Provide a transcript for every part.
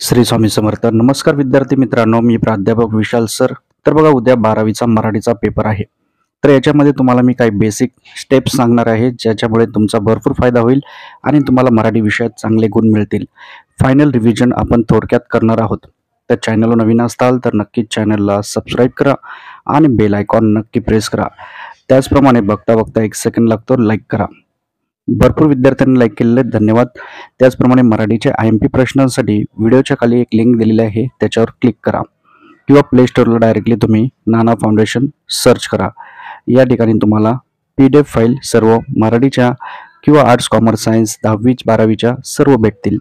श्री स्वामी समर्थ. नमस्कार विद्यार्थी मित्रांनो, मी प्राध्यापक विशाल सर. तर बघा, उद्या 12वीचा मराठीचा पेपर आहे. तर याच्यामध्ये तुम्हाला मी काही बेसिक स्टेप्स सांगणार आहे, ज्याच्यामुळे तुमचा भरपूर फायदा होईल आणि तुम्हाला मराठी विषयात चांगले गुण मिळतील. फायनल रिव्हिजन आपण थोडक्यात करणार आहोत. तर चॅनलवर नवीन असाल तर नक्कीच चॅनलला सबस्क्राईब करा आणि बेल आयकॉन नक्की प्रेस करा. त्याचप्रमाणे बघता बघता 1 सेकंड लागतो, लाईक करा. भरपूर विद्यार्थ्यांनी लाईक केलेले आहेत, धन्यवाद. त्याचप्रमाणे मराठीच्या IMP प्रश्नांसाठी व्हिडिओच्या खाली एक लिंक दिलेली आहे, त्याच्यावर क्लिक करा किंवा प्ले स्टोअरला डायरेक्टली तुम्ही नाना फाउंडेशन सर्च करा. या ठिकाणी तुम्हाला PDF फाईल सर्व मराठीच्या किंवा आर्ट्स, कॉमर्स, सायन्स 10वी 12वीच्या सर्व भेटतील.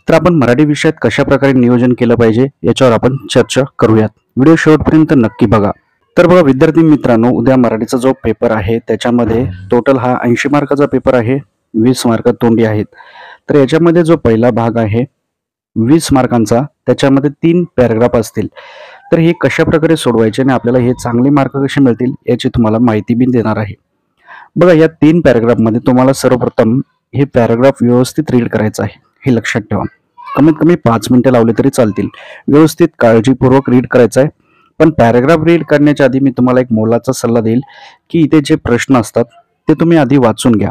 तर आपण मराठी विषयात कशा प्रकारे नियोजन केलं पाहिजे याच्यावर आपण चर्चा करूयात. व्हिडिओ शेवटपर्यंत नक्की बघा. तर बघा विद्यार्थी मित्रांनो, उद्या मराठीचा जो पेपर आहे त्याच्यामध्ये टोटल हा 80 मार्काचा पेपर आहे. 20 मार्क तोंडी आहेत. तर याच्यामध्ये जो पहिला भाग आहे 20 मार्कांचा, त्याच्यामध्ये 3 पॅराग्राफ असतील. तर हे कशा प्रकारे सोडवायचे आणि आपल्याला हे चांगले मार्क कसे मिळतील याची तुम्हाला माहिती मी देणार आहे. बघा, या 3 पॅराग्राफमध्ये तुम्हाला सर्वप्रथम हे पॅराग्राफ व्यवस्थित रीड करायचं आहे, हे लक्षात ठेवा. कमीत कमी 5 मिनिटं लावले तरी चालतील. व्यवस्थित काळजीपूर्वक रीड करायचं आहे. पण पॅराग्राफ रीड करण्याच्या आधी मी तुम्हाला एक मोलाचा सल्ला देईल की इथे जे प्रश्न असतात ते तुम्ही आधी वाचून घ्या.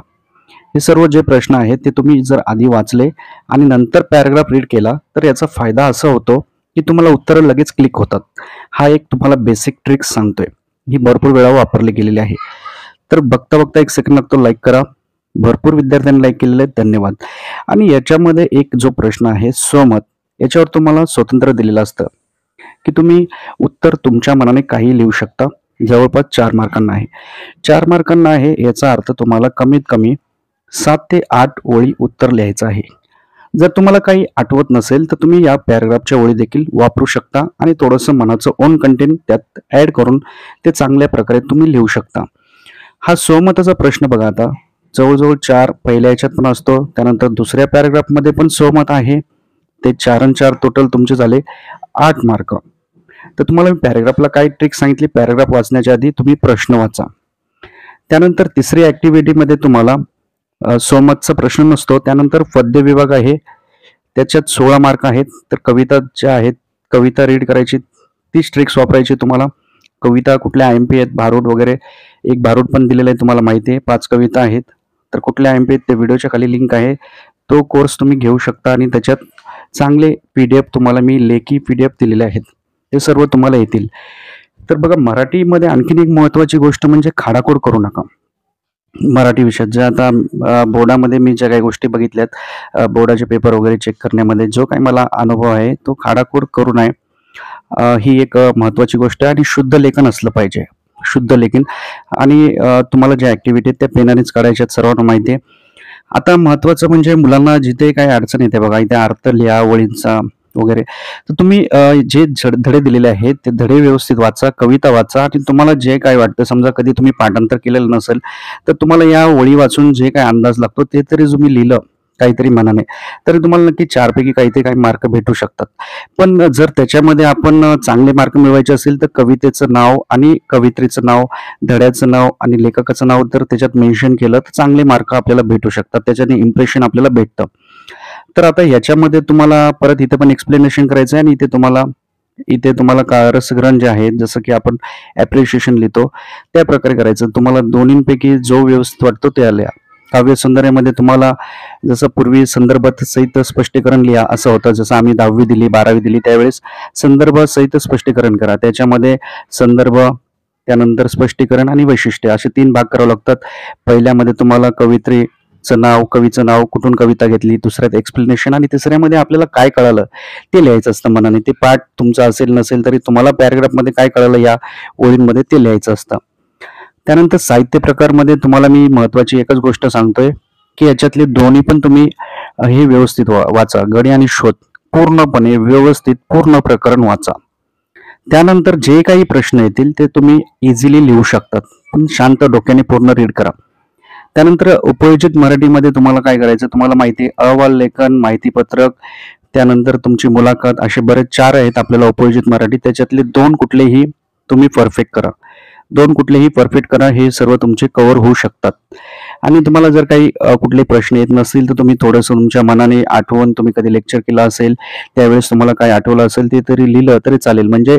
हे सर्व जे प्रश्न आहेत ते तुम्ही जर आधी वाचले आणि नंतर पॅराग्राफ रीड केला तर याचा फायदा असा होतो की तुम्हाला उत्तरं लगेच क्लिक होतात. हा एक तुम्हाला बेसिक ट्रिक्स सांगतोय, ही भरपूर वेळा वापरली गेलेली आहे. तर बघता बघता 1 सेकंड लागतो, लाईक करा. भरपूर विद्यार्थ्यांनी लाईक केलेले आहेत, धन्यवाद. आणि याच्यामध्ये एक जो प्रश्न आहे स्वमत, याच्यावर तुम्हाला स्वतंत्र दिलेलं असतं की तुम्ही उत्तर तुमच्या मनाने काही लिहू शकता. जवळपास 4 मार्कांना आहे. 4 मार्कांना आहे याचा अर्थ तुम्हाला कमीत कमी 7 ते 8 ओळी उत्तर लिहायचं आहे. जर तुम्हाला काही आठवत नसेल तर तुम्ही या पॅराग्राफच्या ओळी देखील वापरू शकता आणि थोडंसं मनाचं ओन कंटेंट त्यात ऍड करून ते चांगल्या प्रकारे तुम्ही लिहू शकता. हा स्वमताचा प्रश्न बघा, आता जवळजवळ 4 पहिल्या याच्यात पण असतो, त्यानंतर दुसऱ्या पॅराग्राफमध्ये पण स्वमत आहे. ते 4 आणि 4 टोटल तुमचे झाले 8 मार्क. तर तुम्हाला मी पॅराग्राफला काय ट्रिक सांगितली, पॅराग्राफ वाचण्याच्या आधी तुम्ही प्रश्न वाचा. त्यानंतर तिसरी ऍक्टिव्हिटीमध्ये तुम्हाला स्वमतचा प्रश्न नसतो. त्यानंतर पद्य विभाग आहे, त्याच्यात 16 मार्क आहेत. तर कविता ज्या आहेत, कविता रीड करायची, ती ट्रिक्स वापरायची तुम्हाला. कविता कुठल्या IMP आहेत, भारूड वगैरे, एक भारूड पण दिलेला आहे तुम्हाला माहिती आहे. 5 कविता आहेत. तर कुठल्या IMP आहेत ते व्हिडिओच्या खाली लिंक आहे, तो कोर्स तुम्ही घेऊ शकता आणि त्याच्यात चांगले PDF तुम्हाला मी लेखी PDF दिलेले आहेत, ते सर्व तुम्हाला येतील. तर बघा, मराठीमध्ये आणखीन एक महत्वाची गोष्ट म्हणजे खाडाखोड करू नका. मराठी विषयात ज्या आता बोर्डामध्ये मी ज्या काही गोष्टी बघितल्यात, बोर्डाचे पेपर वगैरे चेक करण्यामध्ये जो काही मला अनुभव आहे तो खाडाखोड करू नये. ही एक महत्वाची गोष्ट आहे. आणि शुद्ध लेखन असलं पाहिजे, शुद्ध लेखन. आणि तुम्हाला ज्या ऍक्टिव्हिटी आहेत त्या पेनानेच काढायच्या आहेत, सर्वांना माहिती आहे. आता महत्वाचं म्हणजे मुलांना जिथे काही अडचण येते बघा, इथे अर्थ लिहा ओळींचा वगैरे, तर तुम्ही जे धडे दिलेले आहेत ते धडे व्यवस्थित वाचा, कविता वाचा. आणि तुम्हाला जे काय वाटतं, समजा कधी तुम्ही पाठांतर केलेलं नसेल तर तुम्हाला या ओळी वाचून जे काय अंदाज लागतो ते तरी तुम्ही लिहिलं काहीतरी मनाने, तरी तुम्हाला नक्की 4 पैकी काहीतरी काही मार्क भेटू शकतात. पण जर त्याच्यामध्ये आपण चांगले मार्क मिळवायचे असेल तर कवितेचं नाव आणि कवित्रीचं नाव, धड्याचं नाव आणि लेखकाचं नाव तर त्याच्यात मेन्शन केलं तर चांगले मार्क आपल्याला भेटू शकतात. त्याच्याने इम्प्रेशन आपल्याला भेटतं. तर आता याच्यामध्ये तुम्हाला परत इथे पण एक्सप्लेनेशन करायचं आहे. आणि इथे तुम्हाला रसग्रहण जे आहे, जसं की आपण ऍप्रिशिएशन लिहितो त्या प्रकारे करायचं. तुम्हाला दोन्हींपैकी जो व्यवस्थित वाटतो ते लिहा. काव्य सौंदर्यामध्ये तुम्हाला जसं पूर्वी संदर्भ सहित स्पष्टीकरण लिहा असं होतं, जसं आम्ही 10वी दिली 12वी दिली त्यावेळेस संदर्भ सहित स्पष्टीकरण करा. त्याच्यामध्ये संदर्भ, त्यानंतर स्पष्टीकरण आणि वैशिष्ट्य असे 3 भाग करावे लागतात. पहिल्यामध्ये तुम्हाला कवित्रीचं नाव, कवीचं नाव, कुठून कविता घेतली, दुसऱ्यात एक्सप्लेनेशन आणि तिसऱ्यामध्ये आपल्याला काय कळालं ते लिहायचं असतं मनाने. ते पाठ तुमचा असेल नसेल तरी तुम्हाला पॅराग्राफमध्ये काय कळालं या ओळींमध्ये ते लिहायचं असतं. त्यानंतर साहित्य प्रकारमध्ये तुम्हाला मी महत्वाची एकच गोष्ट सांगतोय की याच्यातले दोन्ही पण तुम्ही हे व्यवस्थित वाचा. गडी आणि शोध पूर्णपणे व्यवस्थित पूर्ण प्रकरण वाचा. त्यानंतर जे काही प्रश्न येतील ते तुम्ही इझिली लिहू शकतात, पण शांत डोक्याने पूर्ण रीड करा. त्यानंतर उपयोजित मराठीमध्ये तुम्हाला काय करायचं, तुम्हाला माहिती आहे, अहवाल लेखन, माहितीपत्रक, त्यानंतर तुमची मुलाखत, असे बरेच 4 आहेत आपल्याला उपयोजित मराठी. त्याच्यातले 2 कुठलेही तुम्ही परफेक्ट करा, 2 कुठलेही परफेक्ट करा, हे सर्व तुमचे कव्हर होऊ शकतात. आणि तुम्हाला जर काही कुठले प्रश्न येत नसतील तर तुम्ही थोडंसं तुमच्या मनाने आठवून तुम्ही कधी लेक्चर केलं असेल त्यावेळेस तुम्हाला काय आठवलं असेल ते तरी लिहिलं तरी चालेल. म्हणजे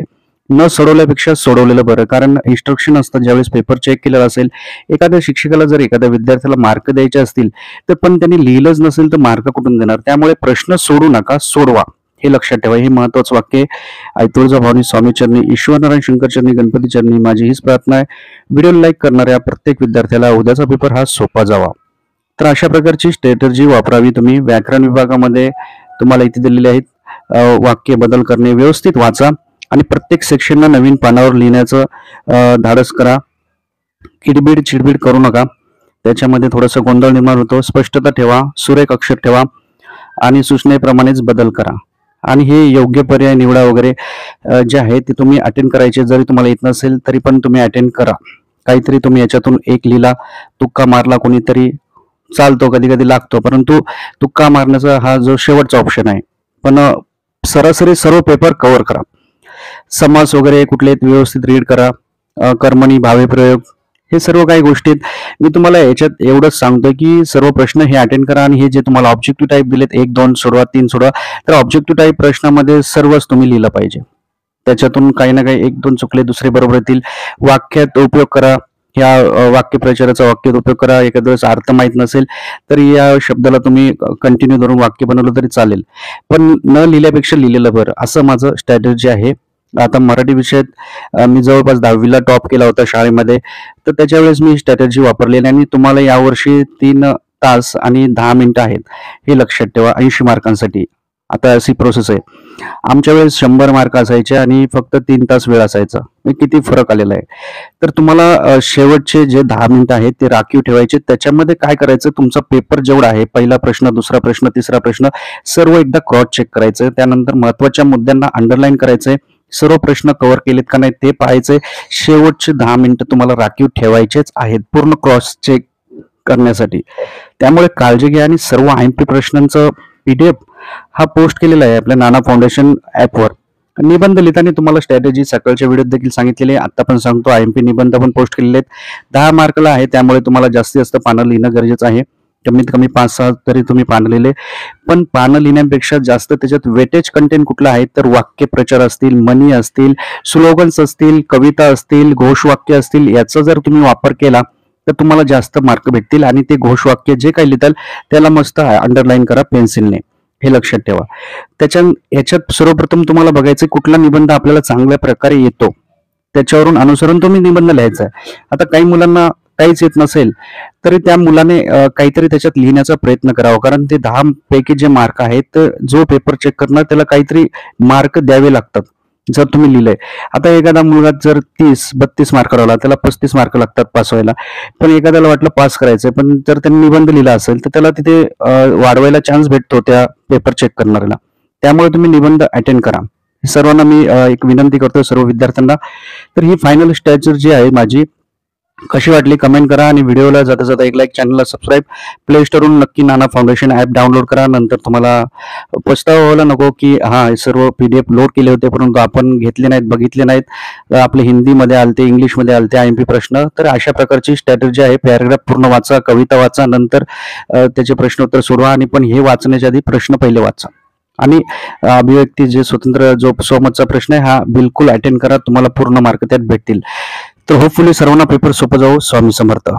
न सोडवल्यापेक्षा सोडवलेलं बरं. कारण इन्स्ट्रक्शन असतात ज्यावेळेस पेपर चेक केलेला असेल, एखाद्या शिक्षकाला जर एखाद्या विद्यार्थ्याला मार्क द्यायचे असतील तर पण त्यांनी लिहिलंच नसेल तर मार्क कुठून देणार. त्यामुळे प्रश्न सोडू नका, सोडवा. हे लक्षात ठेवा. हे महत्वाचं वाक्य आहे. आई तुळजाभवानी स्वामी चरणी, ईश्वरनारायण शंकर चरणी, गणपती चरणी माझी हीच प्रार्थना आहे. व्हिडिओ लाईक करणाऱ्या प्रत्येक विद्यार्थ्याला उद्याचा पेपर हा सोपा जावा. तर अशा प्रकारची स्ट्रॅटेजी वापरावी तुम्ही. व्याकरण विभागामध्ये तुम्हाला इथे दिलेले आहेत वाक्य बदल करणे. व्यवस्थित वाचा आणि प्रत्येक सेक्शनला नवीन पानावर लिहिण्याचं धाडस करा. किडबिड चिडबिड करू नका. त्याच्यामध्ये थोडंसं गोंधळ निर्माण होतो. स्पष्टता ठेवा, सुरेख अक्षर ठेवा आणि सूचनेप्रमाणेच बदल करा. आणि हे योग्य पर्याय निवडा वगैरे जे आहे ते तुम्ही अटेंड करायचे. जरी तुम्हाला येत नसेल तरी पण तुम्ही अटेंड करा. काहीतरी तुम्ही याच्यातून एक लिहिला, तुक्का मारला कोणीतरी चालतो, कधी कधी लागतो, परंतु तुक्का मारण्याचा हा जो शेवटचा ऑप्शन आहे. पण सरासरी सर्व पेपर कव्हर करा. समास वगैरे कुठले व्यवस्थित रीड करा. कर्मणी भावे प्रयोग हे सर्व काही गोष्टीत मी तुम्हाला याच्यात एवढंच सांगतोय की सर्व प्रश्न हे अटेंड करा. आणि हे जे तुम्हाला ऑब्जेक्टिव्ह टाईप दिलेत 1, 2 सोडवा, 3 सोडवा, तर ऑब्जेक्टिव्ह टाईप प्रश्नामध्ये सर्वच तुम्ही लिहिलं पाहिजे. त्याच्यातून काही ना काही 1, 2 चुकले, दुसरे बरोबर येतील. वाक्यात उपयोग करा. ह्या वाक्यप्रचाराचा वाक्यात उपयोग करा. एखाद्या वेळेस अर्थ माहित नसेल तर या शब्दाला तुम्ही कंटिन्यू धरून वाक्य बनवलं तरी चालेल. पण न लिहिल्यापेक्षा लिहिलेलं बरं, असं माझं स्ट्रॅटेजी आहे. आता मराठी विषयात मी जवळपास 10वीला टॉप केला होता शाळेमध्ये. तर त्याच्या वेळेस मी स्ट्रॅटेजी वापरलेली आणि तुम्हाला यावर्षी 3 तास आणि 10 मिनिटं आहेत. हे लक्षात ठेवा. 80 मार्कांसाठी आता अशी प्रोसेस आहे. आमच्या वेळेस 100 मार्क असायचे आणि फक्त 3 तास वेळ असायचा. किती फरक आलेला आहे. तर तुम्हाला शेवटचे जे 10 मिनिटं आहेत ते राखीव ठेवायचे. त्याच्यामध्ये काय करायचं, तुमचा पेपर जेवढा आहे, पहिला प्रश्न, दुसरा प्रश्न, तिसरा प्रश्न, सर्व एकदा क्रॉस चेक करायचं. त्यानंतर महत्वाच्या मुद्द्यांना अंडरलाईन करायचंय. सर्व प्रश्न कव्हर केलेत का नाही ते पाहायचे. शेवटचे 10 मिनिटं तुम्हाला राखीव ठेवायचेच आहेत पूर्ण क्रॉस चेक करण्यासाठी. त्यामुळे काळजी घ्या. आणि सर्व IMP प्रश्नांचं PDF हा पोस्ट केलेला आहे आपल्या नाना फाउंडेशन ऍपवर. निबंध लिहिताना तुम्हाला स्ट्रॅटेजी सकाळच्या व्हिडिओत देखील सांगितलेली आहे. आता पण सांगतो, IMP निबंध पण पोस्ट केलेले आहेत. 10 मार्कला आहे. त्यामुळे तुम्हाला जास्तीत जास्त पानं लिहिणं गरजेचं आहे. कमीत कमी 5-6 तरी तुम्ही पानं लिहिले. पण पानं लिहिण्यापेक्षा जास्त त्याच्यात वेटेज कंटेंट कुठला आहे तर वाक्यप्रचार असतील, म्हणी असतील, स्लोगन्स असतील, कविता असतील, घोषवाक्य असतील, याचा जर तुम्ही वापर केला तर तुम्हाला जास्त मार्क भेटतील. आणि ते घोषवाक्य जे काही लिहिताल त्याला मस्त अंडरलाईन करा पेन्सिलने. हे लक्षात ठेवा. याच्यात सर्वप्रथम तुम्हाला बघायचं कुठला निबंध आपल्याला चांगल्या प्रकारे येतो, त्याच्यावरून अनुसरून तुम्ही निबंध लिहायचा आहे. आता काही मुलांना काहीच येत नसेल तरी त्या मुलाने काहीतरी त्याच्यात लिहिण्याचा प्रयत्न करावा. कारण ते 10 पैकी जे मार्क आहेत, जो पेपर चेक करणार त्याला काहीतरी मार्क द्यावे लागतात जर तुम्ही लिहिलंय. आता एखादा मुलगा जर 30-32 मार्क लावला, त्याला 35 मार्क लागतात पास व्हायला. पण एखाद्याला वाटलं पास करायचंय, पण जर त्यांनी निबंध लिहिला असेल तर त्याला तिथे वाढवायला चान्स भेटतो त्या पेपर चेक करणाऱ्याला. त्यामुळे तुम्ही निबंध अटेंड करा. सर्वांना मी एक विनंती करतो, सर्व विद्यार्थ्यांना. तर ही फायनल स्ट्रॅटेजी आहे माझी. कशी वाटली कमेंट करा. आणि व्हिडिओला जाता जाता एक लाईक, चॅनलला सबस्क्राईब. प्ले स्टोरवरून नक्की नाना फाउंडेशन ऍप डाउनलोड करा. नंतर तुम्हाला पछतावा व्हायला नको की हे सर्व PDF लोड केले होते परंतु आपण घेतले नाहीत, बघितले नाहीत. आपले हिंदीमध्ये आलते, इंग्लिशमध्ये आलते IMP प्रश्न. तर अशा प्रकारची स्ट्रॅटेजी आहे. पॅराग्राफ पूर्ण वाचा, कविता वाचा, नंतर त्याचे प्रश्नोत्तर सोडवा. आणि पण हे वाचण्याच्या आधी प्रश्न पहिले वाचा. आणि अभिव्यक्ती जे स्वतंत्र जो स्वमतचा प्रश्न आहे हा बिलकुल अटेंड करा. तुम्हाला पूर्ण मार्क त्यात भेटतील. तर होपफुली सर्वांना पेपर सोपं जाऊ. स्वामी समर्थ.